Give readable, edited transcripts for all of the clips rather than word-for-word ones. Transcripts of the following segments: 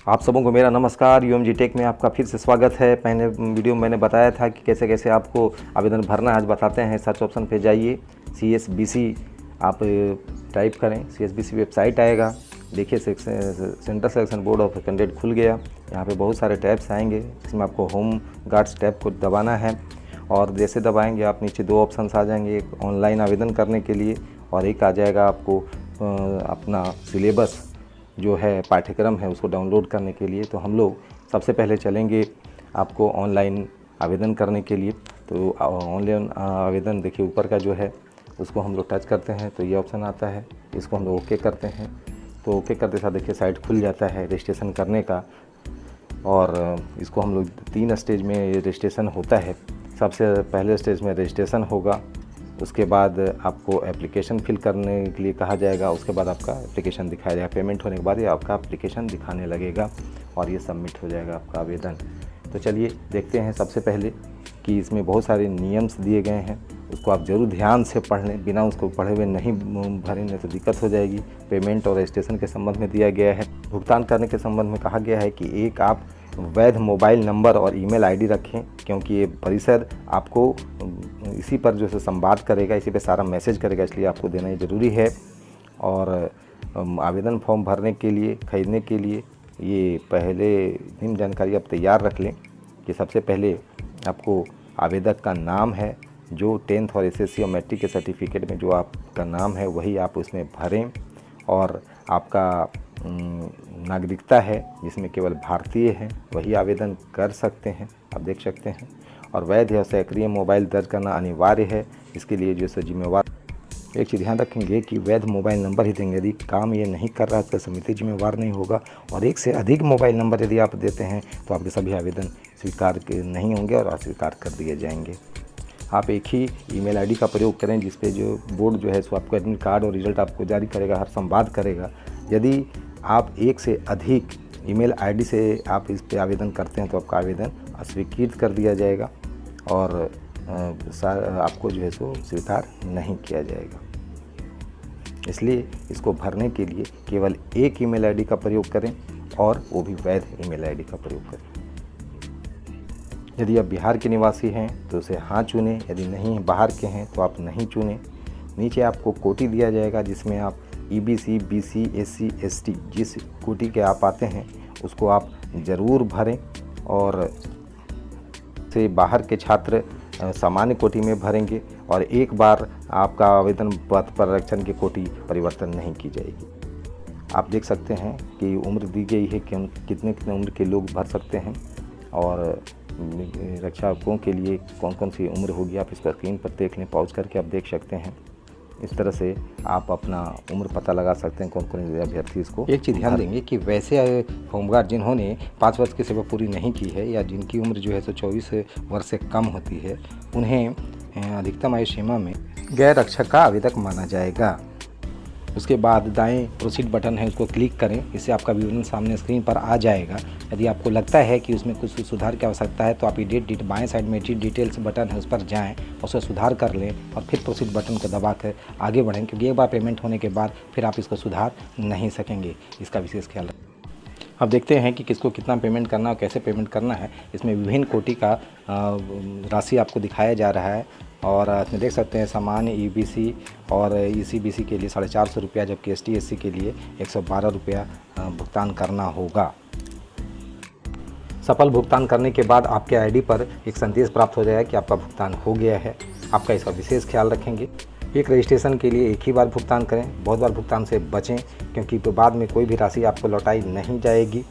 आप सबों को मेरा नमस्कार। यूएमजी टेक में आपका फिर से स्वागत है। पहले वीडियो में मैंने बताया था कि कैसे कैसे आपको आवेदन भरना है। आज बताते हैं। सर्च ऑप्शन पे जाइए, CSBC आप टाइप करें, CSBC वेबसाइट आएगा। देखिए central selection board of candidate खुल गया। यहाँ पे बहुत सारे टैब्स आएंगे। इसमें आपको होम गार्ड्स टैब को दबाना है और जैसे दबाएंगे आप नीचे दो ऑप्शंस आ जाएंगे, एक ऑनलाइन आवेदन करने के लिए और एक आ जाएगा आपको अपना सिलेबस जो है, पाठ्यक्रम है, उसको डाउनलोड करने के लिए। तो हम लोग सबसे पहले चलेंगे आपको ऑनलाइन आवेदन करने के लिए। तो ऑनलाइन आवेदन देखिए ऊपर का जो है उसको हम लोग टच करते हैं तो ये ऑप्शन आता है, इसको हम लोग ओके करते हैं। तो ओके करते साथ देखिए साइट खुल जाता है रजिस्ट्रेशन करने का और इसको हम लोग 3 स्टेज में रजिस्ट्रेशन होता है। सबसे पहले स्टेज में रजिस्ट्रेशन होगा, उसके बाद आपको एप्लीकेशन फिल करने के लिए कहा जाएगा, उसके बाद आपका एप्लीकेशन दिखाया जाएगा। पेमेंट होने के बाद ये आपका एप्लीकेशन दिखाने लगेगा और ये सबमिट हो जाएगा आपका आवेदन। तो चलिए देखते हैं सबसे पहले कि इसमें बहुत सारे नियम्स दिए गए हैं, उसको आप ज़रूर ध्यान से पढ़ लें। बिना उसको पढ़े हुए नहीं भरेंगे तो दिक्कत हो जाएगी। पेमेंट और रजिस्ट्रेशन के संबंध में दिया गया है। भुगतान करने के संबंध में कहा गया है कि एक आप वैध मोबाइल नंबर और ईमेल आईडी रखें, क्योंकि ये परिसर आपको इसी पर जो है संवाद करेगा, इसी पे सारा मैसेज करेगा, इसलिए आपको देना ये ज़रूरी है। और आवेदन फॉर्म भरने के लिए, खरीदने के लिए ये पहले निम्न जानकारी आप तैयार रख लें कि सबसे पहले आपको आवेदक का नाम है, जो 10th और SSC और मैट्रिक के सर्टिफिकेट में जो आपका नाम है वही आप उसमें भरें। और आपका नागरिकता है जिसमें केवल भारतीय हैं वही आवेदन कर सकते हैं, आप देख सकते हैं। और वैध या सक्रिय मोबाइल दर्ज करना अनिवार्य है। इसके लिए जो है जिम्मेवार एक चीज़ ध्यान रखेंगे कि वैध मोबाइल नंबर ही देंगे। यदि काम ये नहीं कर रहा है तो समिति जिम्मेवार नहीं होगा। और एक से अधिक मोबाइल नंबर यदि आप देते हैं तो आपके सभी आवेदन स्वीकार नहीं होंगे और अस्वीकार कर दिए जाएंगे। आप एक ही ईमेल आईडी का प्रयोग करें जिस पे जो बोर्ड जो है सो आपको एडमिट कार्ड और रिजल्ट आपको जारी करेगा, हर संवाद करेगा। यदि आप एक से अधिक ईमेल आईडी से आप इस पे आवेदन करते हैं तो आपका आवेदन अस्वीकृत कर दिया जाएगा और आपको जो है सो स्वीकार नहीं किया जाएगा। इसलिए इसको भरने के लिए केवल एक ईमेल आईडी का प्रयोग करें और वो भी वैध ईमेल आईडी का प्रयोग करें। यदि आप बिहार के निवासी हैं तो उसे हाँ चुनें, यदि नहीं बाहर के हैं तो आप नहीं चुनें। नीचे आपको कोटि दिया जाएगा जिसमें आप EBC, BC, SC, ST जिस कोटि के आप आते हैं उसको आप ज़रूर भरें। और से बाहर के छात्र सामान्य कोटि में भरेंगे और एक बार आपका आवेदन पत्र पर आरक्षण की कोटि परिवर्तन नहीं की जाएगी। आप देख सकते हैं कि उम्र दी गई है कि कितने कितने उम्र के लोग भर सकते हैं और रक्षकों के लिए कौन कौन सी उम्र होगी। आप इसको स्क्रीन पर देख लें, पॉज करके आप देख सकते हैं। इस तरह से आप अपना उम्र पता लगा सकते हैं कौन कौन अभ्यर्थी इसको। एक चीज़ ध्यान देंगे कि वैसे होमगार्ड जिन्होंने 5 वर्ष की सेवा पूरी नहीं की है या जिनकी उम्र जो है सो 24 वर्ष से कम होती है, उन्हें अधिकतम आयु सीमा में गैर रक्षक का आवेदक माना जाएगा। उसके बाद दाएं प्रोसीड बटन है, उसको क्लिक करें। इससे आपका विवरण सामने स्क्रीन पर आ जाएगा। यदि आपको लगता है कि उसमें कुछ सुधार की आवश्यकता है तो आप एडिट बाएं साइड में एडिट डिटेल्स बटन है, उस पर जाएं, उसे सुधार कर लें और फिर प्रोसीड बटन को दबाकर आगे बढ़ें, क्योंकि एक बार पेमेंट होने के बाद फिर आप इसको सुधार नहीं सकेंगे। इसका विशेष ख्याल रखें। अब देखते हैं कि किसको कितना पेमेंट करना और कैसे पेमेंट करना है। इसमें विभिन्न कोटि का राशि आपको दिखाया जा रहा है और इसमें देख सकते हैं सामान्य EBC और ECBC के लिए 450 रुपया, जबकि ST SC के लिए 112 रुपया भुगतान करना होगा। सफल भुगतान करने के बाद आपके आईडी पर एक संदेश प्राप्त हो जाएगा कि आपका भुगतान हो गया है। आपका इसका विशेष ख्याल रखेंगे। एक रजिस्ट्रेशन के लिए एक ही बार भुगतान करें, बहुत बार भुगतान से बचें, क्योंकि बाद में कोई भी राशि आपको लौटाई नहीं जाएगी।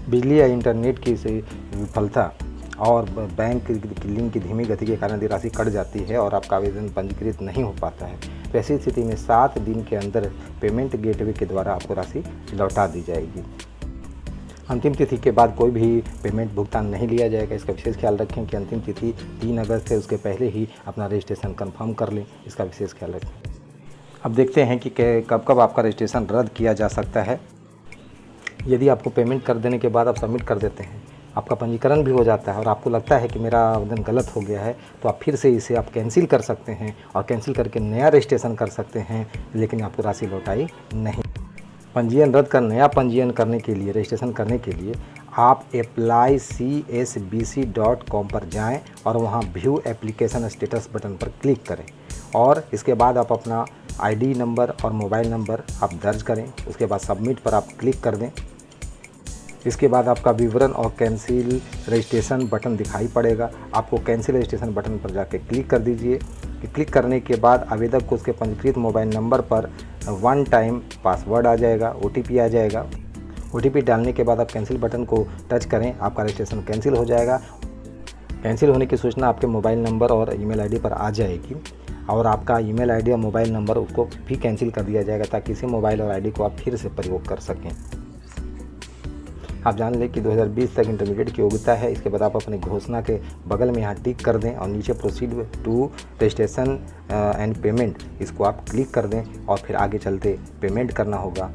बिजली या इंटरनेट की विफलता और बैंक की लिंक की धीमी गति के कारण यदि राशि कट जाती है और आपका आवेदन पंजीकृत नहीं हो पाता है तो ऐसी स्थिति में 7 दिन के अंदर पेमेंट गेटवे के द्वारा आपको राशि लौटा दी जाएगी। अंतिम तिथि के बाद कोई भी पेमेंट भुगतान नहीं लिया जाएगा। इसका विशेष ख्याल रखें कि अंतिम तिथि 3 अगस्त है, उसके पहले ही अपना रजिस्ट्रेशन कंफर्म कर लें। इसका विशेष ख्याल रखें। अब देखते हैं कि कब कब आपका रजिस्ट्रेशन रद्द किया जा सकता है। यदि आपको पेमेंट कर देने के बाद आप सबमिट कर देते हैं, आपका पंजीकरण भी हो जाता है और आपको लगता है कि मेरा आवेदन गलत हो गया है, तो आप फिर से इसे आप कैंसिल कर सकते हैं और कैंसिल करके नया रजिस्ट्रेशन कर सकते हैं, लेकिन आपको राशि लौटाई नहीं। पंजीयन रद्द कर नया पंजीयन करने के लिए, रजिस्ट्रेशन करने के लिए आप applycsbc.com पर जाएं और वहां व्यू एप्लीकेशन स्टेटस बटन पर क्लिक करें और इसके बाद आप अपना आईडी नंबर और मोबाइल नंबर आप दर्ज करें। उसके बाद सबमिट पर आप क्लिक कर दें। इसके बाद आपका विवरण और कैंसिल रजिस्ट्रेशन बटन दिखाई पड़ेगा। आपको कैंसिल रजिस्ट्रेशन बटन पर जाकर क्लिक कर दीजिए। क्लिक करने के बाद आवेदक को उसके पंजीकृत मोबाइल नंबर पर 1 टाइम पासवर्ड आ जाएगा, OTP आ जाएगा। OTP डालने के बाद आप कैंसिल बटन को टच करें, आपका रजिस्ट्रेशन कैंसिल हो जाएगा। कैंसिल होने की सूचना आपके मोबाइल नंबर और ईमेल आईडी पर आ जाएगी और आपका ईमेल आईडी और मोबाइल नंबर उसको भी कैंसिल कर दिया जाएगा ताकि इसी मोबाइल और आईडी को आप फिर से प्रयोग कर सकें। आप जान लें कि 2020 तक इंटरमीडिएट की योग्यता है। इसके बाद आप अपनी घोषणा के बगल में यहाँ टिक कर दें और नीचे proceed to registration and payment, इसको आप क्लिक कर दें और फिर आगे चलते पेमेंट करना होगा।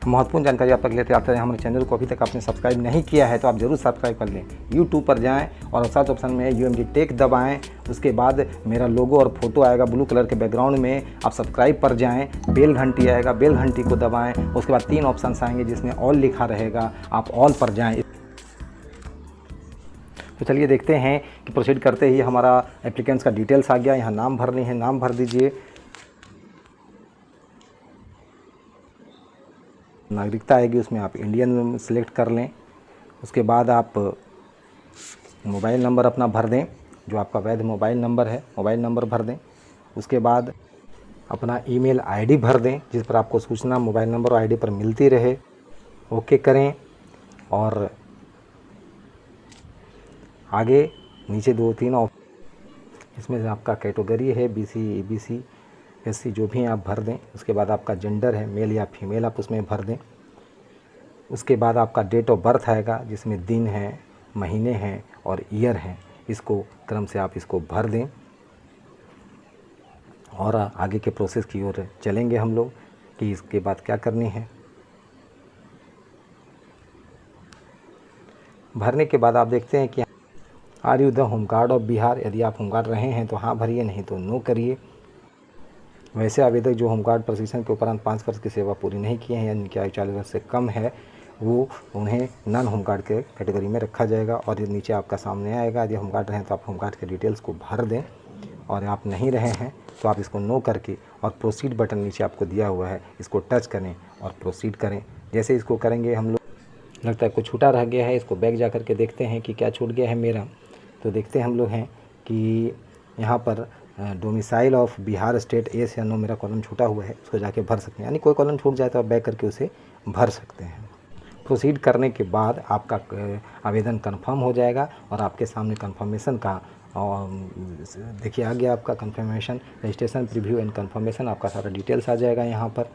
महत्वपूर्ण जानकारी आप तक लेते आते हैं। हमारे चैनल को अभी तक आपने सब्सक्राइब नहीं किया है तो आप ज़रूर सब्सक्राइब कर लें। यूट्यूब पर जाएं और सर्च ऑप्शन में UMG टेक दबाएं। उसके बाद मेरा लोगो और फोटो आएगा ब्लू कलर के बैकग्राउंड में, आप सब्सक्राइब पर जाएं। बेल घंटी आएगा, बेल घंटी को दबाएं। उसके बाद 3 ऑप्शंस आएंगे जिसमें ऑल लिखा रहेगा, आप ऑल पर जाएँ। तो चलिए देखते हैं कि प्रोसीड करते ही हमारा एप्लीकेंट्स का डिटेल्स आ गया। यहाँ नाम भरनी है, नाम भर दीजिए। नागरिकता आएगी, उसमें आप इंडियन सेलेक्ट कर लें। उसके बाद आप मोबाइल नंबर अपना भर दें, जो आपका वैध मोबाइल नंबर है, मोबाइल नंबर भर दें। उसके बाद अपना ईमेल आईडी भर दें जिस पर आपको सूचना मोबाइल नंबर और आईडी पर मिलती रहे। ओके करें और आगे नीचे 2-3 इसमें आपका कैटेगरी है BC ABC SC जो भी आप भर दें। उसके बाद आपका जेंडर है, मेल या फीमेल, आप उसमें भर दें। उसके बाद आपका डेट ऑफ बर्थ आएगा जिसमें दिन है, महीने हैं और ईयर हैं, इसको क्रम से आप इसको भर दें और आगे के प्रोसेस की ओर चलेंगे हम लोग कि इसके बाद क्या करनी है। भरने के बाद आप देखते हैं कि are you the home guard of Bihar, यदि आप होमगार्ड रहे हैं तो हाँ भरिए, नहीं तो नो करिए। वैसे आवेदक जो होमगार्ड प्रशिक्षण के उपरांत 5 वर्ष की सेवा पूरी नहीं किए हैं या जिनकी आयु 40 वर्ष से कम है वो उन्हें नॉन होमगार्ड के कैटेगरी में रखा जाएगा। और ये नीचे आपका सामने आएगा, यदि होमगार्ड रहें तो आप होमगार्ड के डिटेल्स को भर दें और आप नहीं रहे हैं तो आप इसको नो करके और प्रोसीड बटन नीचे आपको दिया हुआ है, इसको टच करें और प्रोसीड करें। जैसे इसको करेंगे हम लोग, लगता है कुछ छूटा रह गया है, इसको बैक जा कर के देखते हैं कि क्या छूट गया है मेरा। तो देखते हम लोग हैं कि यहाँ पर domicile of Bihar state yes या नो मेरा कॉलम छूटा हुआ है, उसको जाके भर सकते हैं। यानी कोई कॉलम छूट जाए तो आप बैक करके उसे भर सकते हैं। प्रोसीड करने के बाद आपका आवेदन कंफर्म हो जाएगा और आपके सामने कंफर्मेशन का देखिए आ गया आपका confirmation, registration preview and confirmation, आपका सारा डिटेल्स आ जाएगा। यहाँ पर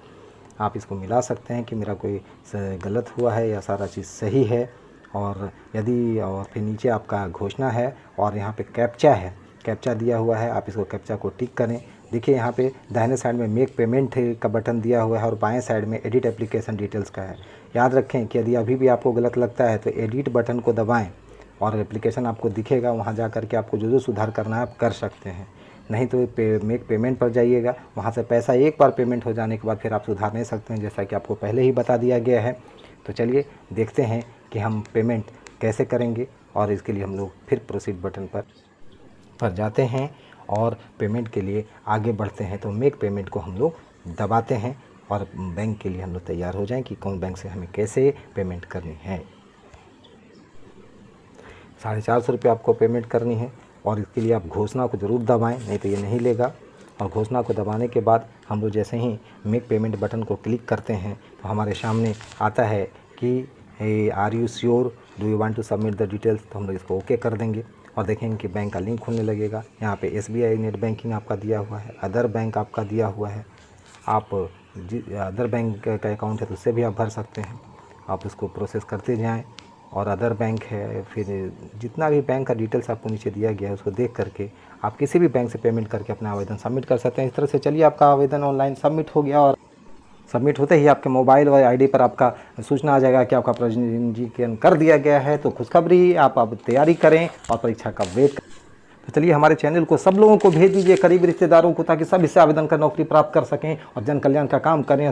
आप इसको मिला सकते हैं कि मेरा कोई गलत हुआ है या सारा चीज़ सही है। और यदि और फिर नीचे आपका घोषणा है और यहाँ पे कैप्चा है, कैप्चा दिया हुआ है, आप इसको कैप्चा को टिक करें। देखिए यहाँ पे दाहिने साइड में मेक पेमेंट का बटन दिया हुआ है और बाएं साइड में एडिट एप्लीकेशन डिटेल्स का है। याद रखें कि यदि अभी भी आपको गलत लगता है तो एडिट बटन को दबाएं और एप्लीकेशन आपको दिखेगा, वहाँ जा कर के आपको जो सुधार करना है आप कर सकते हैं। नहीं तो मेक पेमेंट पर जाइएगा, वहाँ से पैसा एक बार पेमेंट हो जाने के बाद फिर आप सुधार नहीं सकते हैं, जैसा कि आपको पहले ही बता दिया गया है। तो चलिए देखते हैं कि हम पेमेंट कैसे करेंगे और इसके लिए हम लोग फिर प्रोसीड बटन पर जाते हैं और पेमेंट के लिए आगे बढ़ते हैं। तो मेक पेमेंट को हम लोग दबाते हैं और बैंक के लिए हम लोग तैयार हो जाएं कि कौन बैंक से हमें कैसे पेमेंट करनी है। 450 रुपये आपको पेमेंट करनी है और इसके लिए आप घोषणा को ज़रूर दबाएं, नहीं तो ये नहीं लेगा। और घोषणा को दबाने के बाद हम लोग जैसे ही मेक पेमेंट बटन को क्लिक करते हैं तो हमारे सामने आता है कि are you sure, do you want to submit the details. तो हम लोग इसको ओके कर देंगे और देखेंगे कि बैंक का लिंक खुलने लगेगा। यहाँ पे SBI नेट बैंकिंग आपका दिया हुआ है, अदर बैंक आपका दिया हुआ है। आप अदर बैंक का अकाउंट है तो उससे भी आप भर सकते हैं। आप उसको प्रोसेस करते जाएं और अदर बैंक है, फिर जितना भी बैंक का डिटेल्स आपको नीचे दिया गया है उसको देख करके आप किसी भी बैंक से पेमेंट करके अपना आवेदन सबमिट कर सकते हैं। इस तरह से चलिए आपका आवेदन ऑनलाइन सबमिट हो गया और सबमिट होते ही आपके मोबाइल और आईडी पर आपका सूचना आ जाएगा कि आपका पंजीकरण कर दिया गया है। तो खुशखबरी, आप अब तैयारी करें और परीक्षा का वेट करें। तो चलिए हमारे चैनल को सब लोगों को भेज दीजिए, करीबी रिश्तेदारों को, ताकि सब इससे आवेदन कर नौकरी प्राप्त कर सकें और जन कल्याण का काम करें।